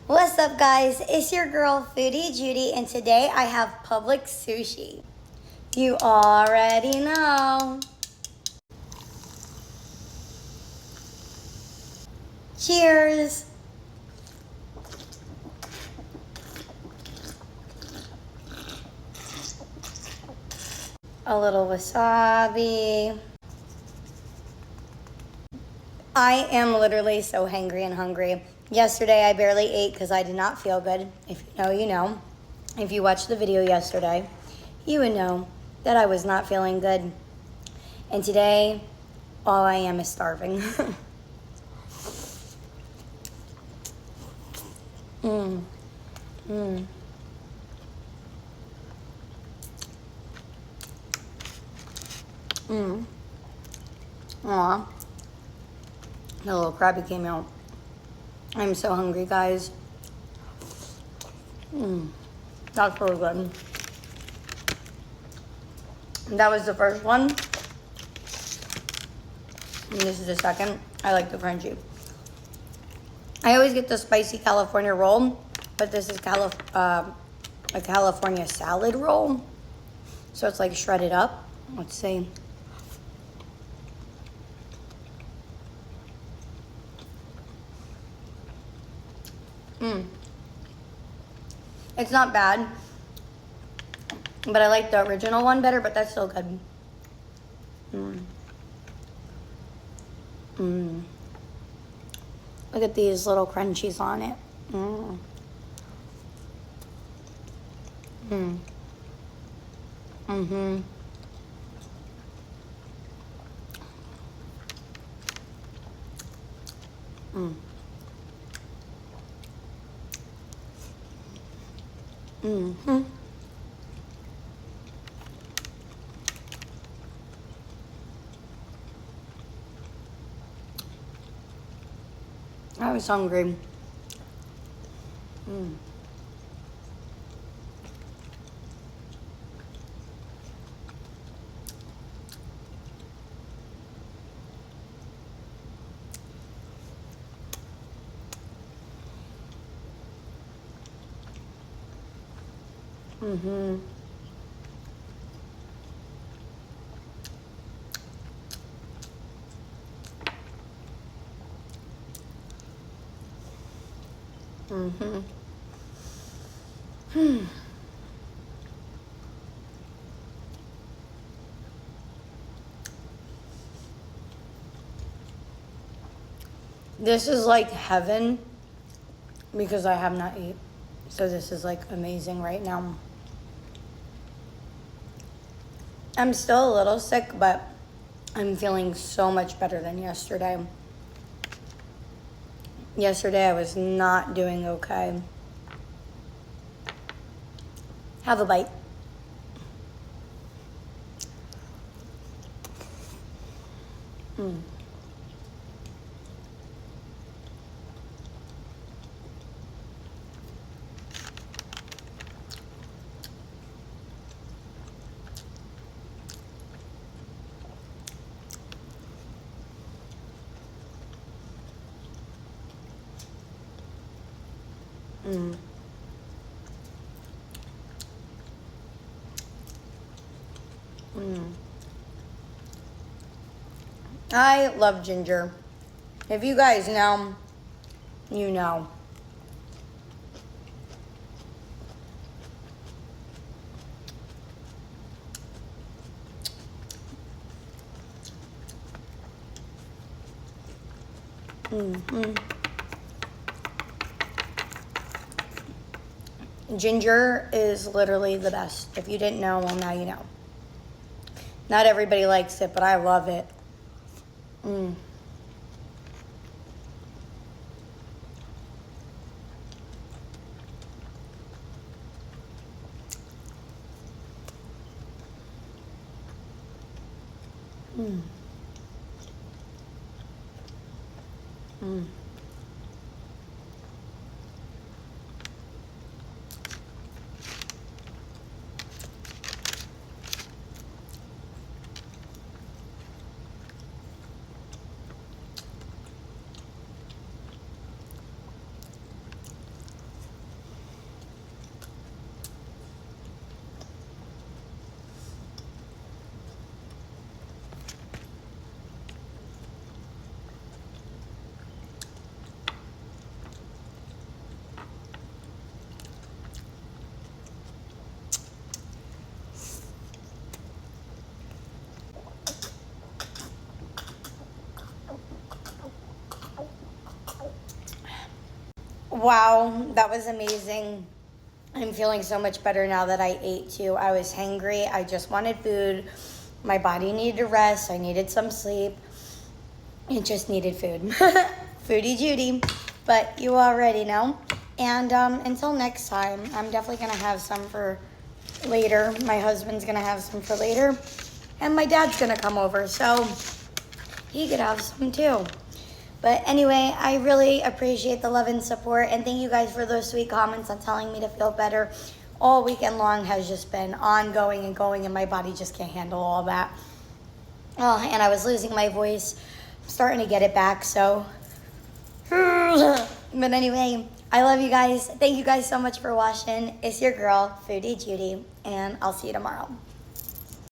What's up, guys? It's your girl Foodie Judy, and today I have public sushi. You already know. Cheers. A little wasabi. I am literally so hangry and hungry. Yesterday I barely ate because I did not feel good. If you know, you know. If you watched the video yesterday, you would know that I was not feeling good. And today, all I am is starving. Mmm. Mmm. Mmm. Aw. The little crabby came out. I'm so hungry, guys. Mmm. That's really good. And that was the first one. And this is the second. I like the crunchy. I always get the spicy California roll, but this is a California salad roll. So it's like shredded up. Let's see. Mmm. It's not bad, but I like the original one better, but that's still good. Mmm. Mmm. Look at these little crunchies on it. Mmm. Mmm. Mm-hmm. Mmm. Mm-hmm. I was hungry. Mm. Mm-hmm. Mm-hmm. Hmm. This is like heaven because I have not eaten. So this is like amazing right now. I'm still a little sick, but I'm feeling so much better than yesterday. Yesterday I was not doing okay. Have a bite. Mm. Mm. Mm. I love ginger. If you guys know, you know. Mm-hmm. Ginger is literally the best. If you didn't know, well, now you know. Not everybody likes it, but I love it. Mm. Mm. Mm. Wow, that was amazing. I'm feeling so much better now that I ate too. I was hangry. I just wanted food. My body needed to rest. I needed some sleep. It just needed food. Foodie Judy. But you already know. And until next time, I'm definitely going to have some for later. My husband's going to have some for later. And my dad's going to come over. So he could have some too. But anyway, I really appreciate the love and support. And thank you guys for those sweet comments on telling me to feel better. All weekend long has just been ongoing and going. And my body just can't handle all that. Oh, and I was losing my voice. I'm starting to get it back. So, but anyway, I love you guys. Thank you guys so much for watching. It's your girl, Foodie Judy. And I'll see you tomorrow.